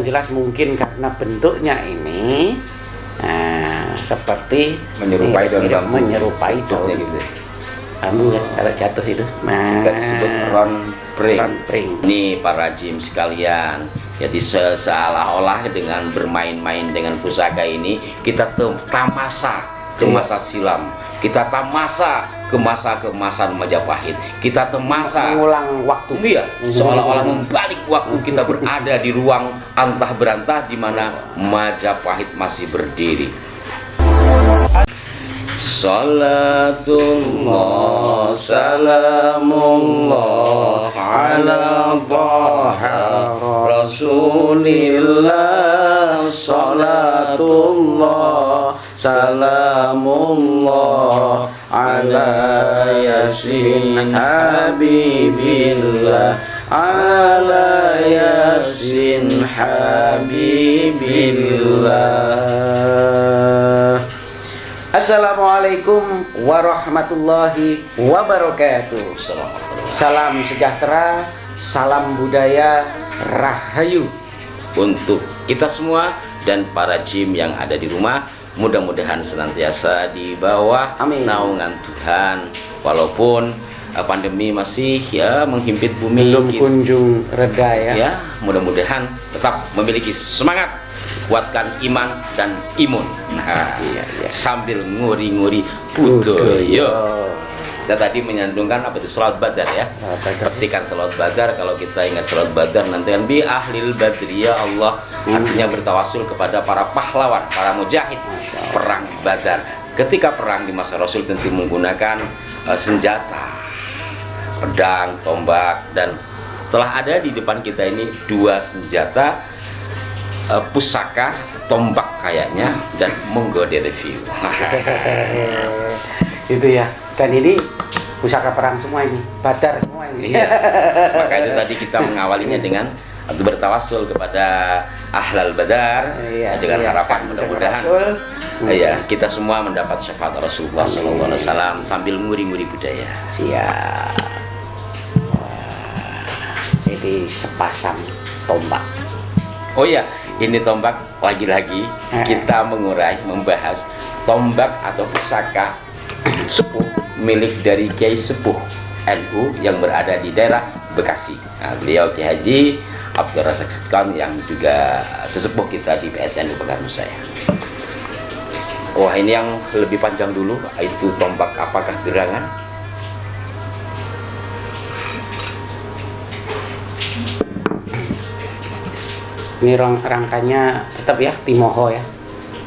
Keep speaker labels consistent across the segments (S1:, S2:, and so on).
S1: yang jelas mungkin karena bentuknya ini seperti
S2: menyerupai daun bambu.
S1: Menyerupai daun
S2: gitu.
S1: Bambu kan kalau jatuh itu.
S2: Kita disebut ron pring.
S1: Nih
S2: para jim sekalian, jadi seolah-olah dengan bermain-main dengan pusaka ini kita tamasa ke masa silam, kita tamasa ke masa keemasan Majapahit, kita tamasa
S1: mengulang waktu.
S2: Iya, seolah-olah membalik waktu kita berada di ruang antah berantah di mana Majapahit masih berdiri. Salatullah salamullah ala taha Rasulillah. Salatullah salamullah ala yasin habibillah, ala yasin habibillah.
S1: Assalamualaikum warahmatullahi wabarakatuh. Salam sejahtera, salam budaya, rahayu
S2: untuk kita semua dan para jim yang ada di rumah. Mudah-mudahan senantiasa di bawah naungan Tuhan, walaupun pandemi masih menghimpit bumi,
S1: belum kunjung reda
S2: ya. Mudah-mudahan tetap memiliki semangat, kuatkan iman dan imun. Sambil nguri-nguri budaya. Kita tadi menyandungkan apa itu, salat badar ya. Petikan salat badar. Kalau kita ingat salat badar nanti kan bi ahlil badriyah Allah, artinya bertawasul kepada para pahlawan, para mujahid perang badar. Ketika perang di masa Rasul tentu menggunakan senjata, pedang, tombak, dan telah ada di depan kita ini dua senjata, pusaka, tombak kayaknya, dan monggo direview.
S1: Itu ya. Dan ini pusaka perang semua ini, badar semua ini.
S2: Iya. Maka itu tadi kita mengawalinya dengan bertawasul kepada ahlal badar, dengan harapan mudah-mudahan kita semua mendapat syafaat Rasulullah SAW sambil nguri-nguri budaya.
S1: Siap. Jadi sepasang tombak.
S2: Oh ya, ini tombak, lagi-lagi kita membahas tombak atau pusaka sepuh milik dari Kiai Sepuh NU yang berada di daerah Bekasi. Nah, beliau Kiai Haji Abdul Razak Sidkan yang juga sesepuh kita di PSNU Pekanbaru. Wah, ini yang lebih panjang dulu, itu tombak apakah gerangan?
S1: Ini rangkanya tetap ya timoho ya.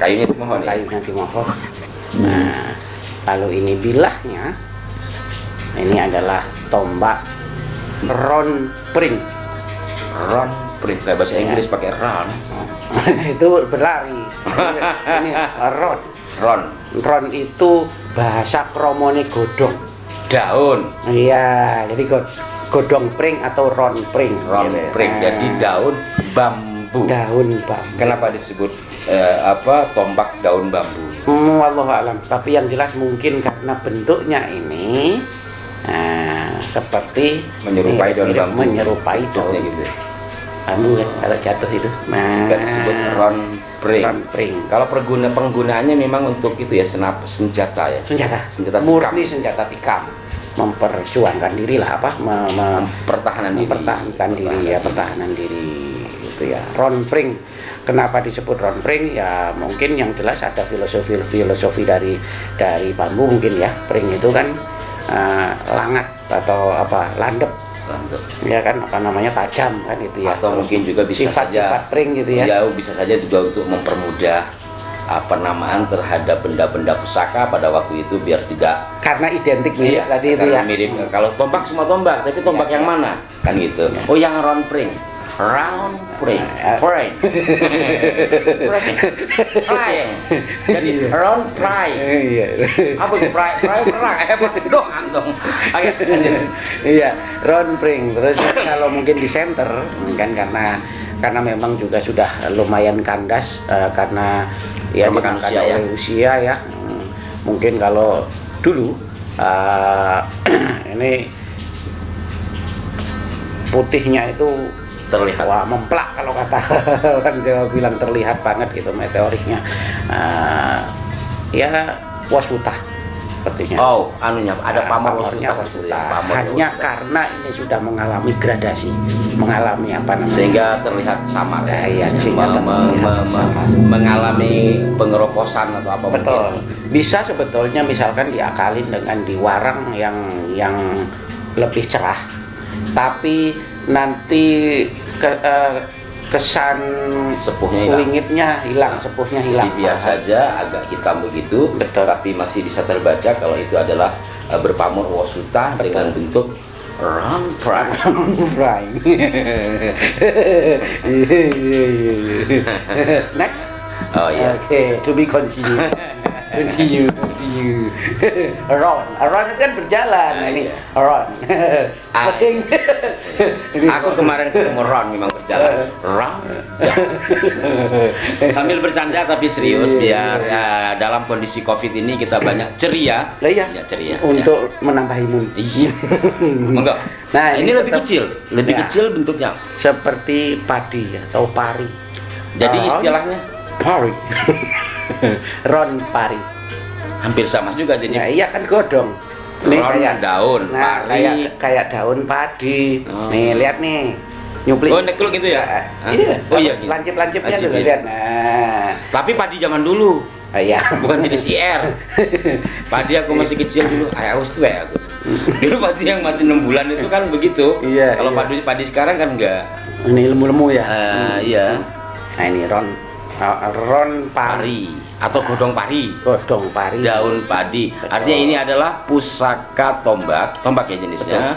S2: Kayunya timoho nih.
S1: Kayunya timoho. Nah, kalau ini bilahnya, ini adalah tombak ron pring.
S2: Ron pring, kayak bahasa Inggris pakai ron.
S1: Itu berlari. Ini ron. Ron itu bahasa kromone godong.
S2: Daun.
S1: Iya, jadi godong pring atau ron pring.
S2: Ron pring, jadi daun bambu.
S1: Daun bambu.
S2: Kenapa disebut tombak daun bambu?
S1: Wallahu a'lam. Tapi yang jelas mungkin karena bentuknya ini seperti
S2: menyerupai daun bambu.
S1: Menyerupai daun
S2: gitu.
S1: Bambu kan kalau jatuh itu.
S2: Kita disebut ron pring. Kalau penggunaannya memang untuk itu ya, senjata ya. Senjata
S1: murni tikam. Senjata tikam. Memperjuangkan diri lah,
S2: pertahanan diri.
S1: Pertahanan diri itu ya. Ron pring. Kenapa disebut ron pring? Ya mungkin yang jelas ada filosofi dari bambu mungkin ya. Pring itu kan langat atau landep. Ya kan, tajam kan itu ya.
S2: Atau mungkin juga bisa
S1: sifat pring gitu ya.
S2: Ya bisa saja juga untuk mempermudah penamaan terhadap benda-benda pusaka pada waktu itu biar tidak,
S1: karena identik mirip tadi itu ya.
S2: Mirip. Kalau tombak semua tombak, tapi tombak yang mana? Kan gitu. Oh, yang round pring. Round pring. Jadi round pry. Apa itu pry perang? Doang dong.
S1: Iya, round pring. Terus kalau mungkin di center kan karena memang juga sudah lumayan kandas karena ya
S2: makan
S1: usia ya. Mungkin kalau dulu ini putihnya itu
S2: terlihat.
S1: Wah, memplak kalau kata orang Jawa bilang, terlihat banget gitu meteoriknya. Ya waswutah sepertinya.
S2: Oh, anunya ada pamor
S1: pamornya
S2: waswutah.
S1: waswutah. Hanya karena ini sudah mengalami gradasi, mengalami apa namanya?
S2: Sehingga terlihat samar.
S1: Iya, sehingga terlihat samar.
S2: Mengalami pengeroposan atau apa
S1: Betul.
S2: mungkin.
S1: Bisa sebetulnya misalkan diakalin dengan diwarang yang lebih cerah, tapi nanti kesan
S2: Sepuhnya hilang.
S1: wingitnya hilang, sepuhnya hilang.
S2: Biasa saja agak hitam begitu,
S1: Betul.
S2: tapi masih bisa terbaca kalau itu adalah berpamor waswutah dengan bentuk round-prang.
S1: Right. Next.
S2: Oh iya.
S1: Oke, to be continued. Continue. Around itu kan berjalan.
S2: Ah,
S1: Ini
S2: iya.
S1: around. Penting.
S2: Aku kemarin ketemu Ron memang berjalan Ron sambil bercanda tapi serius biar dalam kondisi COVID ini kita banyak ceria.
S1: Iya.
S2: Ya, ceria.
S1: Untuk menambah imun.
S2: Iya. Enggak.
S1: Nah,
S2: ini lebih
S1: tetap-
S2: kecil, lebih
S1: Ya.
S2: kecil bentuknya.
S1: Seperti padi atau pari.
S2: Jadi
S1: Ron,
S2: istilahnya
S1: pari. Ron pari.
S2: hampir sama juga jadi.
S1: Nah, iya kan godong. Nih
S2: Ron
S1: kayak
S2: daun,
S1: nah,
S2: pari.
S1: kayak daun padi.
S2: Oh.
S1: Nih lihat nih. Nyuplik.
S2: Oh, nekluk gitu ya? Hah?
S1: Iya.
S2: Oh iya gitu.
S1: Lancip-lancipnya
S2: Lancip,
S1: tuh
S2: iya.
S1: lihat. Nah.
S2: Tapi padi zaman dulu,
S1: Oh, iya.
S2: bukan jenis IR. Padi aku masih kecil dulu, awas tuh ya aku. Dulu padi yang masih 6 bulan itu kan begitu.
S1: Iya,
S2: Kalau
S1: iya.
S2: padi sekarang kan enggak.
S1: Ini lemu-lemu ya.
S2: Iya.
S1: Nah, ini ron pari.
S2: Pari atau godong pari.
S1: Godong pari.
S2: Daun padi. Artinya ini adalah pusaka tombak ya jenisnya.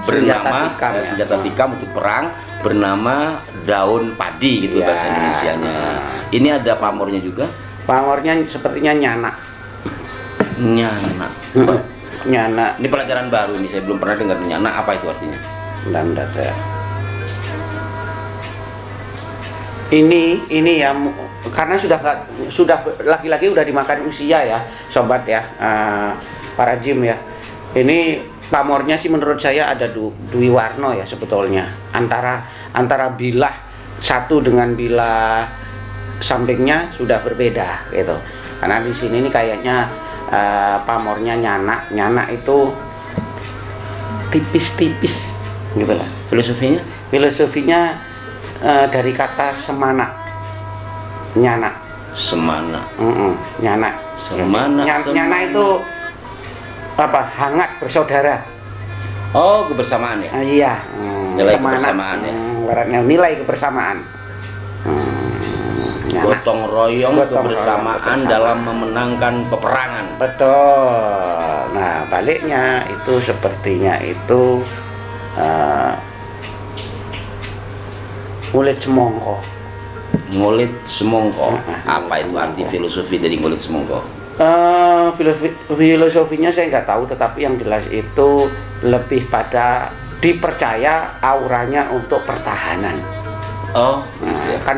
S2: Bernama
S1: tikam, ya.
S2: senjata tikam untuk perang, bernama daun padi gitu
S1: Ya.
S2: bahasa Indonesianya. Ini ada pamornya juga.
S1: Pamornya sepertinya nyana.
S2: Nyana.
S1: Nyana.
S2: Ini pelajaran baru nih, saya belum pernah dengar nyana, apa itu artinya?
S1: Bentar ya. Ini ya karena sudah laki-laki udah dimakan usia ya, sobat ya, para Jim ya. Ini pamornya sih menurut saya ada dwi warno ya sebetulnya, antara bilah satu dengan bilah sampingnya sudah berbeda gitu. Karena di sini ini kayaknya pamornya nyana itu tipis-tipis gitu lah. Filosofinya dari kata semana, nyana.
S2: Semana.
S1: Nyana.
S2: Semana.
S1: Nyana itu apa? Hangat bersaudara.
S2: Oh, kebersamaan ya.
S1: Iya.
S2: Nilai
S1: Semana.
S2: kebersamaan ya.
S1: Ibaratnya nilai kebersamaan. Nyana.
S2: Gotong royong
S1: Gotong
S2: kebersamaan
S1: royong
S2: dalam memenangkan peperangan.
S1: Betul. Nah, baliknya itu sepertinya itu ngulit semongko.
S2: Ngulit semongko. Apa
S1: ngulit
S2: itu arti
S1: semongko.
S2: filosofi dari ngulit semongko?
S1: Filosofinya saya nggak tahu, tetapi yang jelas itu lebih pada dipercaya auranya untuk pertahanan.
S2: Oh,
S1: Nah,
S2: gitu ya.
S1: kan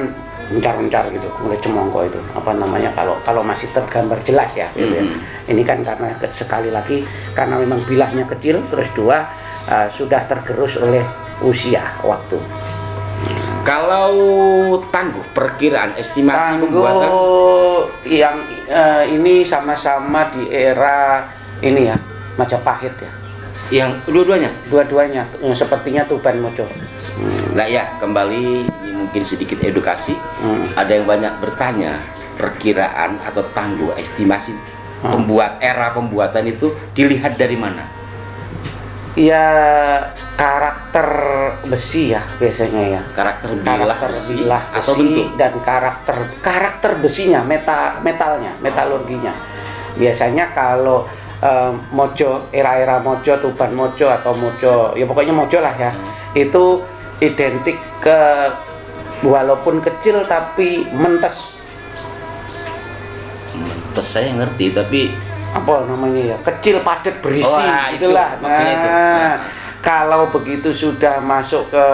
S1: mencar-mencar gitu kulit cemongko itu apa namanya kalau masih tergambar jelas ya gitu ya. Ini kan karena sekali lagi karena memang bilahnya kecil, terus dua sudah tergerus oleh usia waktu.
S2: Kalau tangguh perkiraan estimasi pembuatan
S1: Tangguh yang ini sama-sama di era ini ya Majapahit ya,
S2: yang dua-duanya.
S1: dua-duanya sepertinya Tuban Mojo.
S2: Nah ya, kembali ini mungkin sedikit edukasi. Ada yang banyak bertanya perkiraan atau tangguh estimasi era pembuatan itu dilihat dari mana?
S1: Ya karakter besi ya biasanya ya.
S2: Karakter bilah besi atau
S1: besi
S2: bentuk?
S1: dan karakter besinya, metalnya, metalurginya. Biasanya kalau Mojo, era-era Mojo, Tuban Mojo atau Mojo, ya pokoknya Mojo lah ya. Itu identik ke walaupun kecil tapi mentes.
S2: Mentes saya ngerti tapi
S1: Apa namanya ya? Kecil padat berisi
S2: itu
S1: itulah.
S2: maksudnya itu. Nah.
S1: Kalau begitu sudah masuk ke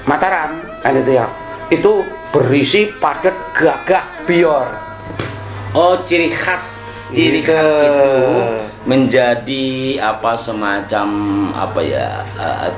S1: Mataram kan itu ya. Itu berisi padat gagah bior.
S2: oh ciri khas
S1: Gitu.
S2: itu menjadi apa semacam apa ya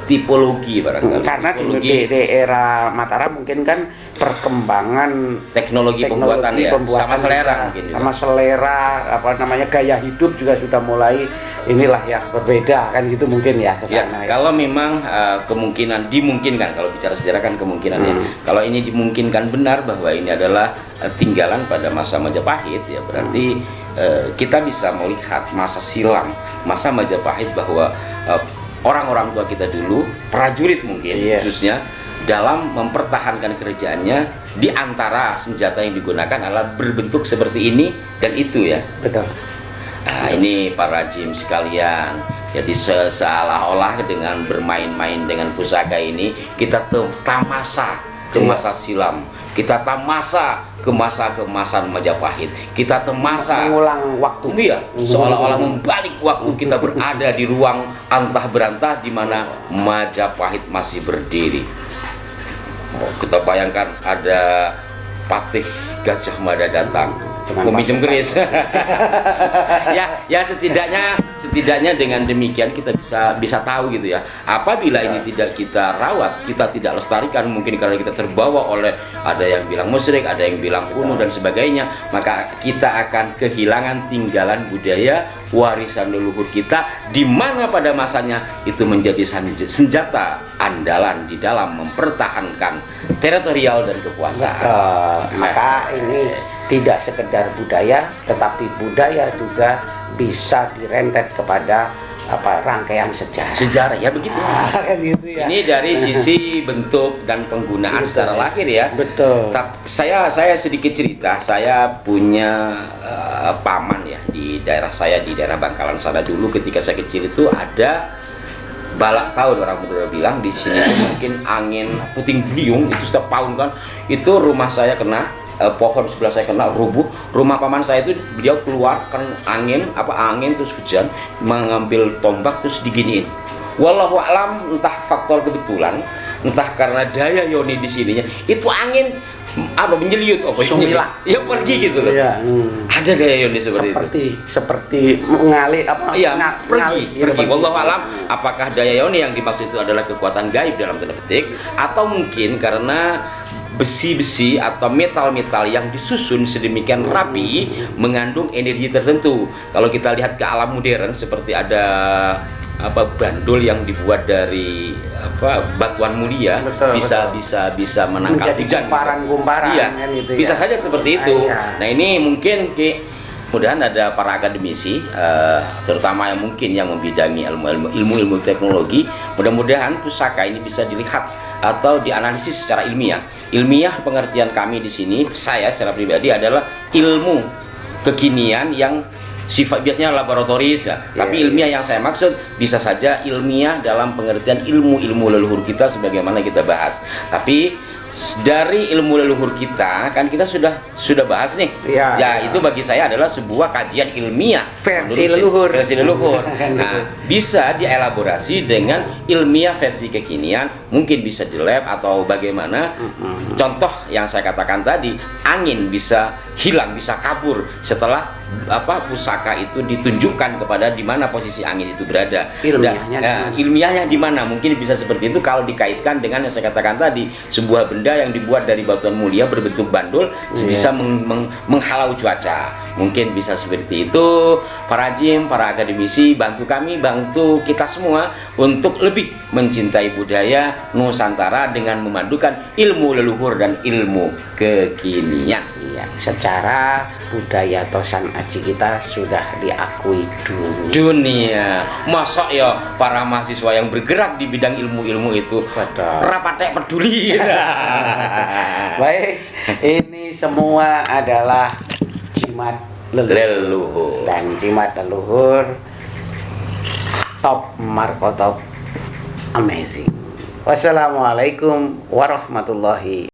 S2: tipologi barangkali.
S1: Karena
S2: tipologi
S1: di era Mataram mungkin kan perkembangan
S2: teknologi pembuatan ya, sama selera mungkin juga.
S1: Sama selera apa namanya gaya hidup juga sudah mulai inilah ya berbeda kan gitu mungkin ya ke
S2: Ya,
S1: sana.
S2: kalau memang kemungkinan dimungkinkan, kalau bicara sejarah kan kemungkinannya. Kalau ini dimungkinkan benar bahwa ini adalah tinggalan pada masa Majapahit ya, berarti kita bisa melihat masa silam, masa Majapahit bahwa orang-orang tua kita dulu, prajurit mungkin khususnya dalam mempertahankan kerajaannya, di antara senjata yang digunakan adalah berbentuk seperti ini dan itu ya.
S1: Betul.
S2: Nah, ini para jim sekalian, jadi seolah-olah dengan bermain-main dengan pusaka ini kita tamasa ke masa silam, kita tamasa ke masa keemasan Majapahit, kita tamasa
S1: mengulang waktu.
S2: Iya, seolah-olah membalik waktu, kita berada di ruang antah berantah di mana Majapahit masih berdiri. Kita bayangkan ada Patih Gajah Mada datang meminjam keris. ya setidaknya dengan demikian kita bisa tahu gitu ya. Apabila ini tidak kita rawat, kita tidak lestarikan, mungkin karena kita terbawa oleh ada yang bilang musyrik, ada yang bilang kuno dan sebagainya, maka kita akan kehilangan tinggalan budaya warisan leluhur kita, di mana pada masanya itu menjadi senjata andalan di dalam mempertahankan teritorial dan kekuasaan.
S1: Maka ini tidak sekedar budaya, tetapi budaya juga bisa direntet kepada rangkaian sejarah.
S2: Sejarah ya begitu.
S1: Gitu ya.
S2: Ini dari sisi bentuk dan penggunaan secara lahir ya.
S1: Betul.
S2: Saya sedikit cerita. Saya punya paman ya di daerah saya, di daerah Bangkalan sana. Dulu ketika saya kecil itu ada balak tahun, orang muda bilang di sini mungkin angin puting beliung itu setiap tahun kan. Itu rumah saya kena, pohon sebelah saya kena rubuh. Rumah paman saya itu beliau keluarkan angin terus hujan, mengambil tombak terus diginiin. Wallahu alam, entah faktor kebetulan, entah karena daya yoni di sininya, itu angin menyeliut
S1: sumilah
S2: ya pergi gitu loh.
S1: Iya.
S2: Ada daya yoni seperti itu.
S1: Seperti mengalir
S2: pergi. Wallahu alam, apakah daya yoni yang dimaksud itu adalah kekuatan gaib dalam tanda petik, atau mungkin karena besi-besi atau metal-metal yang disusun sedemikian rapi mengandung energi tertentu. Kalau kita lihat ke alam modern, seperti ada bandul yang dibuat dari batuan mulia, bisa menangkap hujan.
S1: Gumparan-gumparan
S2: kan gitu, bisa saja seperti itu. Nah, ini mungkin mudah-mudahan ada para akademisi, terutama yang mungkin yang membidangi ilmu teknologi, mudah-mudahan pusaka ini bisa dilihat atau dianalisis secara ilmiah. Ilmiah pengertian kami di sini, saya secara pribadi, adalah ilmu kekinian yang sifat biasanya laboratoris ya. Tapi ilmiah yang saya maksud bisa saja ilmiah dalam pengertian ilmu leluhur kita sebagaimana kita bahas. Tapi dari ilmu leluhur kita kan kita sudah bahas nih. Itu bagi saya adalah sebuah kajian ilmiah
S1: versi leluhur.
S2: Nah, bisa dielaborasi dengan ilmiah versi kekinian, mungkin bisa di lab atau bagaimana. Contoh yang saya katakan tadi, angin bisa hilang, bisa kabur setelah pusaka itu ditunjukkan kepada di mana posisi angin itu berada. Ilmiahnya di mana? Mungkin bisa seperti itu kalau dikaitkan dengan yang saya katakan tadi, sebuah benda yang dibuat dari batuan mulia berbentuk bandul bisa menghalau cuaca. Mungkin bisa seperti itu. Para jim, para akademisi, bantu kami, bantu kita semua untuk lebih mencintai budaya Nusantara dengan memadukan ilmu leluhur dan ilmu kekinian.
S1: Secara budaya Tosan Aji kita sudah diakui
S2: dunia. Masa ya para mahasiswa yang bergerak di bidang ilmu-ilmu itu rapatek peduli.
S1: Baik, ini semua adalah jimat leluhur. Dan jimat leluhur top markotop amazing. Wassalamualaikum warahmatullahi